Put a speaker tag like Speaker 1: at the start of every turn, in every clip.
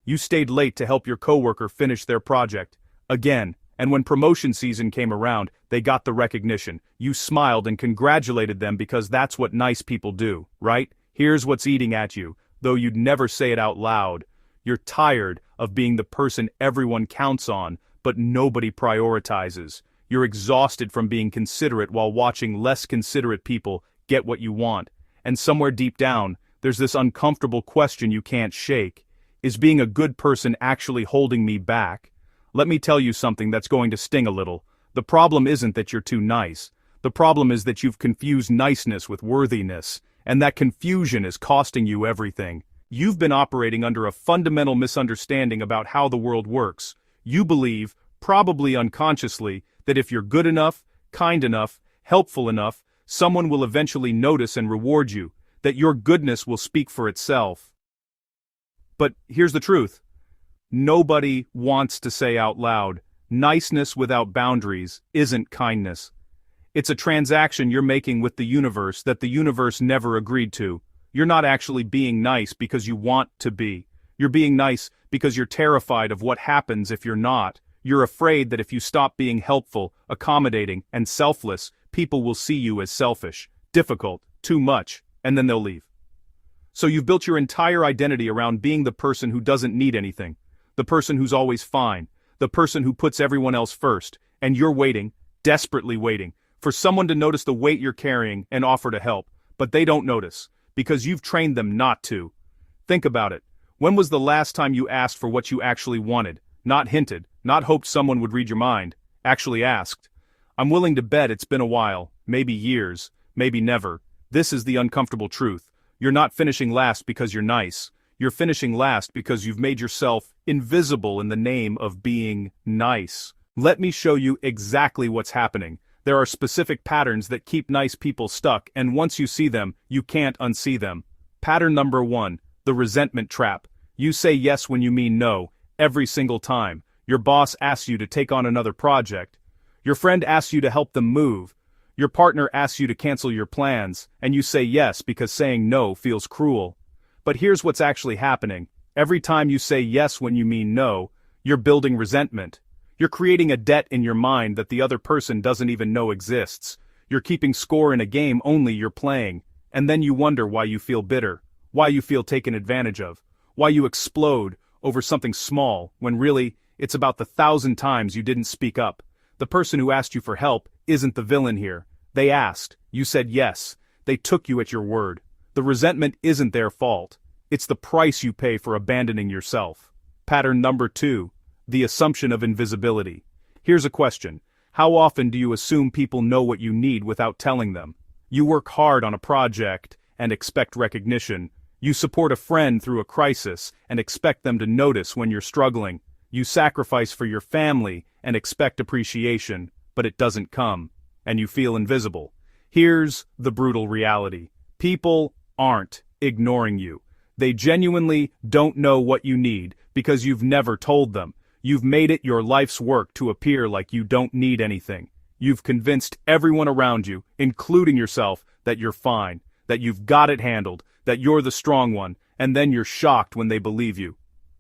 Speaker 1: You stayed late to help your coworker finish their project. Again. And when promotion season came around, they got the recognition. You smiled and congratulated them because that's what nice people do, right? Here's what's eating at you, though you'd never say it out loud. You're tired of being the person everyone counts on, but nobody prioritizes. You're exhausted from being considerate while watching less considerate people get what you want. And somewhere deep down, there's this uncomfortable question you can't shake. Is being a good person actually holding me back? Let me tell you something that's going to sting a little. The problem isn't that you're too nice. The problem is that you've confused niceness with worthiness, and that confusion is costing you everything. You've been operating under a fundamental misunderstanding about how the world works. You believe, probably unconsciously, that if you're good enough, kind enough, helpful enough, someone will eventually notice and reward you, that your goodness will speak for itself. But here's the truth. Nobody wants to say out loud, niceness without boundaries isn't kindness. It's a transaction you're making with the universe that the universe never agreed to. You're not actually being nice because you want to be. You're being nice because you're terrified of what happens if you're not. You're afraid that if you stop being helpful, accommodating, and selfless, people will see you as selfish, difficult, too much, and then they'll leave. So you've built your entire identity around being the person who doesn't need anything. The person who's always fine, the person who puts everyone else first, and you're waiting, desperately waiting, for someone to notice the weight you're carrying and offer to help, but they don't notice, because you've trained them not to. Think about it. When was the last time you asked for what you actually wanted, not hinted, not hoped someone would read your mind, actually asked? I'm willing to bet it's been a while, maybe years, maybe never. This is the uncomfortable truth. You're not finishing last because you're nice. You're finishing last because you've made yourself invisible in the name of being nice. Let me show you exactly what's happening. There are specific patterns that keep nice people stuck, and once you see them, you can't unsee them. Pattern number 1, the resentment trap. You say yes when you mean no, every single time. Your boss asks you to take on another project. Your friend asks you to help them move. Your partner asks you to cancel your plans, and you say yes because saying no feels cruel. But here's what's actually happening. Every time you say yes when you mean no, you're building resentment. You're creating a debt in your mind that the other person doesn't even know exists. You're keeping score in a game only you're playing, and then you wonder why you feel bitter, why you feel taken advantage of, why you explode over something small when really, it's about the 1,000 times you didn't speak up. The person who asked you for help isn't the villain here. They asked, you said yes, they took you at your word. The resentment isn't their fault. It's the price you pay for abandoning yourself. Pattern number 2, the assumption of invisibility. Here's a question. How often do you assume people know what you need without telling them? You work hard on a project and expect recognition. You support a friend through a crisis and expect them to notice when you're struggling. You sacrifice for your family and expect appreciation, but it doesn't come, and you feel invisible. Here's the brutal reality. People aren't ignoring you. They genuinely don't know what you need because you've never told them. You've made it your life's work to appear like you don't need anything. You've convinced everyone around you, including yourself, that you're fine, that you've got it handled, that you're the strong one, and then you're shocked when they believe you.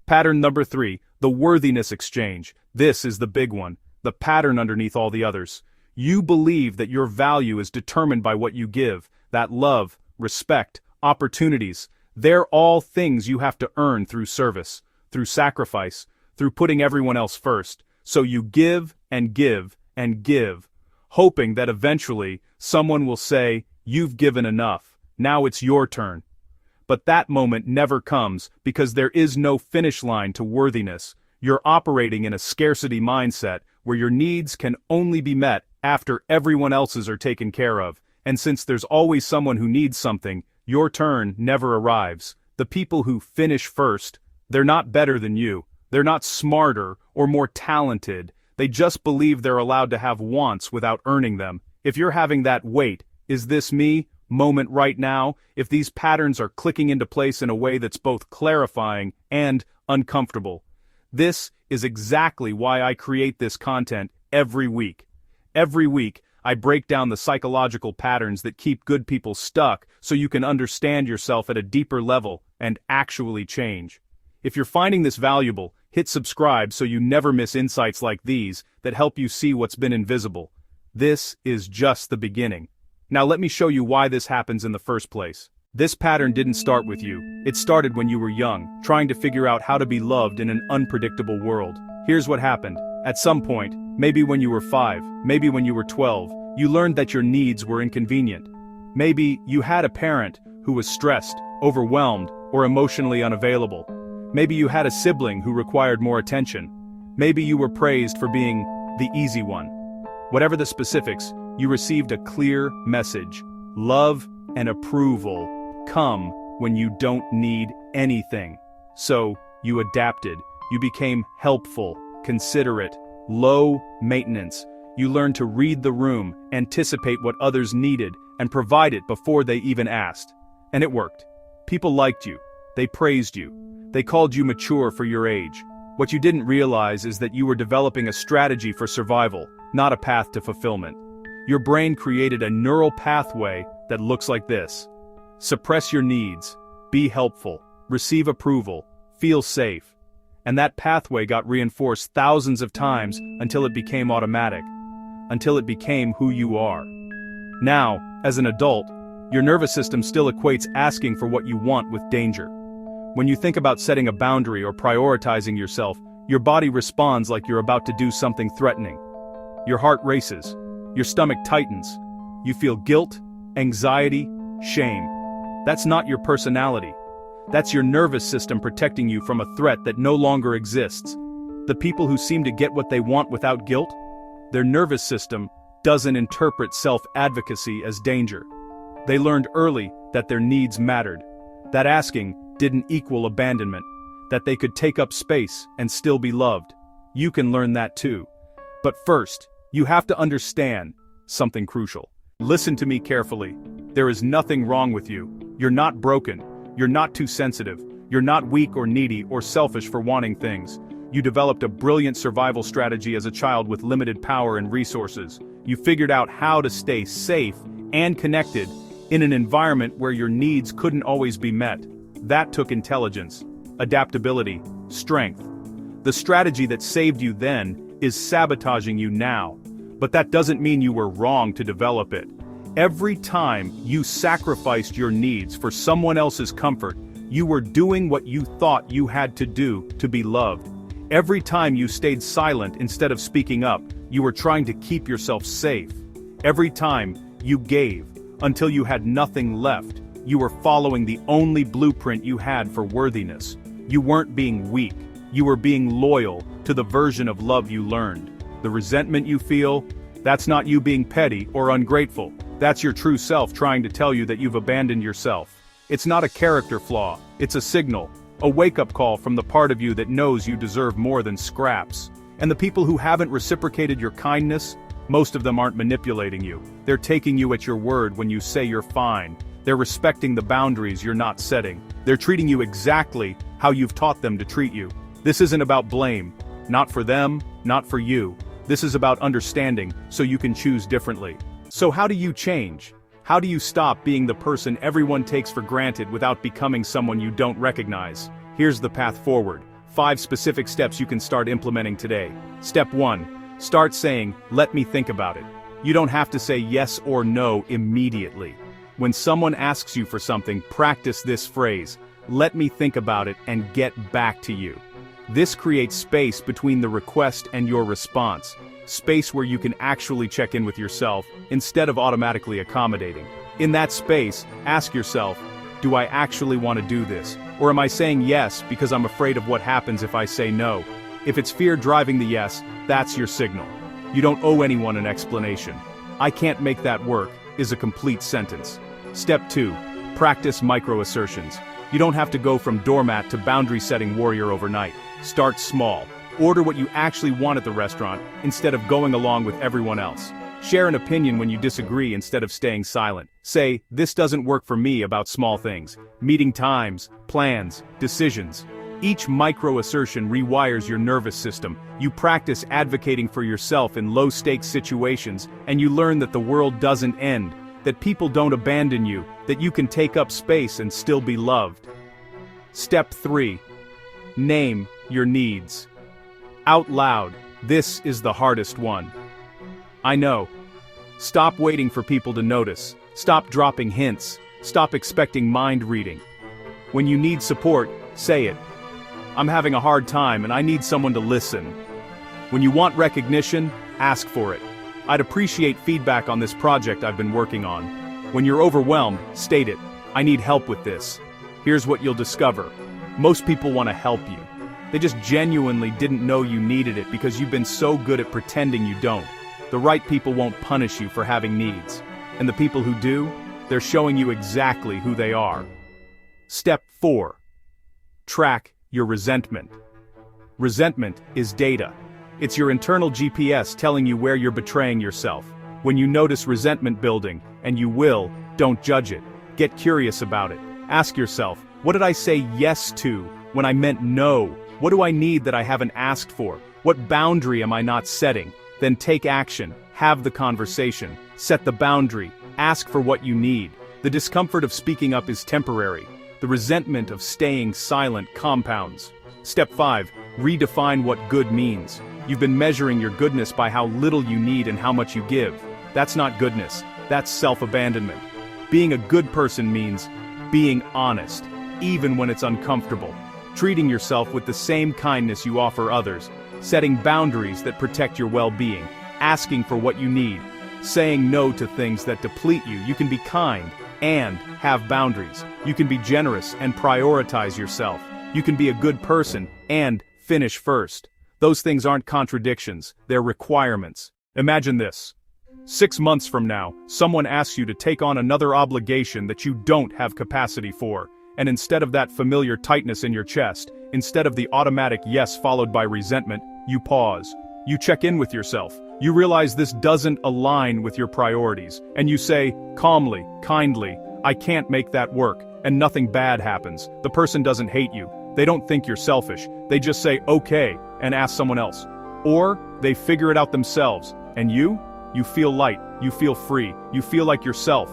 Speaker 1: Pattern number 3, the worthiness exchange. This is the big one, the pattern underneath all the others. You believe that your value is determined by what you give, that love, respect, opportunities. They're all things you have to earn through service, through sacrifice, through putting everyone else first. So you give and give and give, hoping that eventually someone will say, you've given enough, now it's your turn. But that moment never comes because there is no finish line to worthiness. You're operating in a scarcity mindset where your needs can only be met after everyone else's are taken care of. And since there's always someone who needs something, your turn never arrives. The people who finish first, they're not better than you. They're not smarter or more talented. They just believe they're allowed to have wants without earning them. If you're having that wait, is this me? Moment right now, if these patterns are clicking into place in a way that's both clarifying and uncomfortable. This is exactly why I create this content every week. Every week, I break down the psychological patterns that keep good people stuck so you can understand yourself at a deeper level and actually change. If you're finding this valuable, hit subscribe so you never miss insights like these that help you see what's been invisible. This is just the beginning. Now let me show you why this happens in the first place. This pattern didn't start with you. It started when you were young, trying to figure out how to be loved in an unpredictable world. Here's what happened. At some point, maybe when you were 5, maybe when you were 12, you learned that your needs were inconvenient. Maybe you had a parent who was stressed, overwhelmed, or emotionally unavailable. Maybe you had a sibling who required more attention. Maybe you were praised for being the easy one. Whatever the specifics, you received a clear message. Love and approval come when you don't need anything. So, you adapted. You became helpful, considerate, low maintenance. You learned to read the room, anticipate what others needed, and provide it before they even asked. And it worked. People liked you. They praised you. They called you mature for your age. What you didn't realize is that you were developing a strategy for survival, not a path to fulfillment. Your brain created a neural pathway that looks like this. Suppress your needs, be helpful, receive approval, feel safe. And that pathway got reinforced thousands of times until it became automatic, until it became who you are. Now, as an adult, your nervous system still equates asking for what you want with danger. When you think about setting a boundary or prioritizing yourself, your body responds like you're about to do something threatening. Your heart races, your stomach tightens, you feel guilt, anxiety, shame. That's not your personality. That's your nervous system protecting you from a threat that no longer exists. The people who seem to get what they want without guilt, their nervous system doesn't interpret self-advocacy as danger. They learned early that their needs mattered, that asking didn't equal abandonment, that they could take up space and still be loved. You can learn that too. But first, you have to understand something crucial. Listen to me carefully. There is nothing wrong with you. You're not broken. You're not too sensitive. You're not weak or needy or selfish for wanting things. You developed a brilliant survival strategy as a child with limited power and resources. You figured out how to stay safe and connected in an environment where your needs couldn't always be met. That took intelligence, adaptability, strength. The strategy that saved you then is sabotaging you now. But that doesn't mean you were wrong to develop it. Every time you sacrificed your needs for someone else's comfort, you were doing what you thought you had to do to be loved. Every time you stayed silent instead of speaking up, you were trying to keep yourself safe. Every time you gave until you had nothing left, you were following the only blueprint you had for worthiness. You weren't being weak. You were being loyal to the version of love you learned. The resentment you feel, that's not you being petty or ungrateful. That's your true self trying to tell you that you've abandoned yourself. It's not a character flaw, it's a signal, a wake-up call from the part of you that knows you deserve more than scraps. And the people who haven't reciprocated your kindness, most of them aren't manipulating you. They're taking you at your word when you say you're fine. They're respecting the boundaries you're not setting. They're treating you exactly how you've taught them to treat you. This isn't about blame, not for them, not for you. This is about understanding so you can choose differently. So how do you change? How do you stop being the person everyone takes for granted without becoming someone you don't recognize? Here's the path forward. 5 specific steps you can start implementing today. Step 1. Start saying, "Let me think about it." You don't have to say yes or no immediately. When someone asks you for something, practice this phrase, "Let me think about it and get back to you." This creates space between the request and your response. Space where you can actually check in with yourself, instead of automatically accommodating. In that space, ask yourself, do I actually want to do this? Or am I saying yes because I'm afraid of what happens if I say no? If it's fear driving the yes, that's your signal. You don't owe anyone an explanation. "I can't make that work" is a complete sentence. Step 2. Practice micro-assertions. You don't have to go from doormat to boundary-setting warrior overnight. Start small. Order what you actually want at the restaurant, instead of going along with everyone else. Share an opinion when you disagree instead of staying silent. Say, "This doesn't work for me" about small things. Meeting times, plans, decisions. Each micro-assertion rewires your nervous system. You practice advocating for yourself in low-stakes situations, and you learn that the world doesn't end, that people don't abandon you, that you can take up space and still be loved. Step 3. Name your needs. Out loud, this is the hardest one. I know. Stop waiting for people to notice. Stop dropping hints. Stop expecting mind reading. When you need support, say it. I'm having a hard time and I need someone to listen. When you want recognition, ask for it. I'd appreciate feedback on this project I've been working on. When you're overwhelmed, state it. I need help with this. Here's what you'll discover. Most people want to help you. They just genuinely didn't know you needed it because you've been so good at pretending you don't. The right people won't punish you for having needs. And the people who do, they're showing you exactly who they are. Step 4. Track your resentment. Resentment is data. It's your internal GPS telling you where you're betraying yourself. When you notice resentment building, and you will, don't judge it. Get curious about it. Ask yourself, what did I say yes to when I meant no? What do I need that I haven't asked for? What boundary am I not setting? Then take action, have the conversation, set the boundary, ask for what you need. The discomfort of speaking up is temporary. The resentment of staying silent compounds. Step 5, redefine what good means. You've been measuring your goodness by how little you need and how much you give. That's not goodness, that's self-abandonment. Being a good person means being honest, even when it's uncomfortable. Treating yourself with the same kindness you offer others. Setting boundaries that protect your well-being. Asking for what you need. Saying no to things that deplete you. You can be kind and have boundaries. You can be generous and prioritize yourself. You can be a good person and finish first. Those things aren't contradictions, they're requirements. Imagine this. 6 months from now, someone asks you to take on another obligation that you don't have capacity for, and instead of that familiar tightness in your chest, instead of the automatic yes followed by resentment, you pause. You check in with yourself. You realize this doesn't align with your priorities, and you say, calmly, kindly, I can't make that work, and nothing bad happens. The person doesn't hate you. They don't think you're selfish. They just say, okay, and ask someone else. Or, they figure it out themselves, and you feel light, you feel free, you feel like yourself.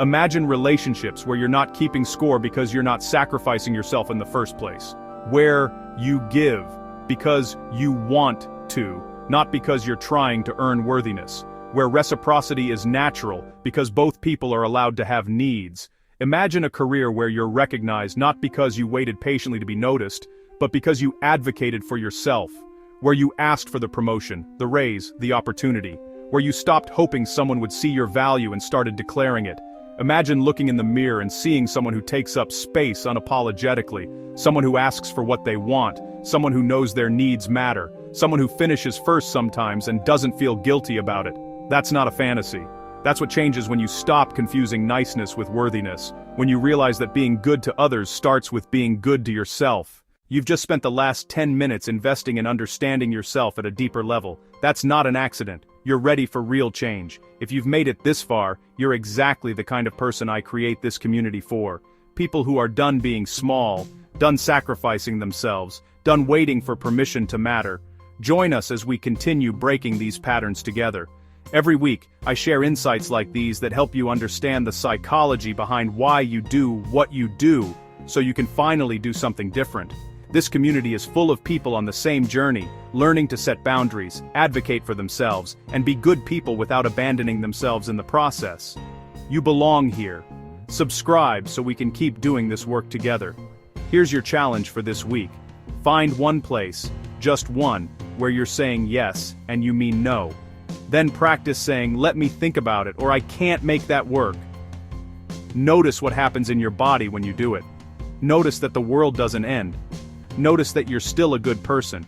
Speaker 1: Imagine relationships where you're not keeping score because you're not sacrificing yourself in the first place. Where you give because you want to, not because you're trying to earn worthiness. Where reciprocity is natural because both people are allowed to have needs. Imagine a career where you're recognized not because you waited patiently to be noticed, but because you advocated for yourself. Where you asked for the promotion, the raise, the opportunity. Where you stopped hoping someone would see your value and started declaring it. Imagine looking in the mirror and seeing someone who takes up space unapologetically, someone who asks for what they want, someone who knows their needs matter, someone who finishes first sometimes and doesn't feel guilty about it. That's not a fantasy. That's what changes when you stop confusing niceness with worthiness, when you realize that being good to others starts with being good to yourself. You've just spent the last 10 minutes investing in understanding yourself at a deeper level. That's not an accident. You're ready for real change. If you've made it this far, you're exactly the kind of person I create this community for. People who are done being small, done sacrificing themselves, done waiting for permission to matter. Join us as we continue breaking these patterns together. Every week, I share insights like these that help you understand the psychology behind why you do what you do, so you can finally do something different. This community is full of people on the same journey, learning to set boundaries, advocate for themselves, and be good people without abandoning themselves in the process. You belong here. Subscribe so we can keep doing this work together. Here's your challenge for this week. Find one place, just one, where you're saying yes and you mean no. Then practice saying, let me think about it, or I can't make that work. Notice what happens in your body when you do it. Notice that the world doesn't end. Notice that you're still a good person.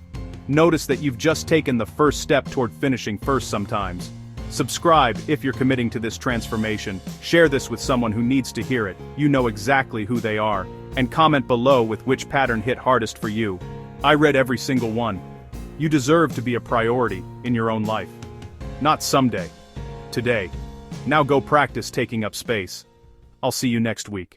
Speaker 1: Notice that you've just taken the first step toward finishing first sometimes. Subscribe if you're committing to this transformation. Share this with someone who needs to hear it. You know exactly who they are. And comment below with which pattern hit hardest for you. I read every single one. You deserve to be a priority in your own life. Not someday. Today. Now go practice taking up space. I'll see you next week.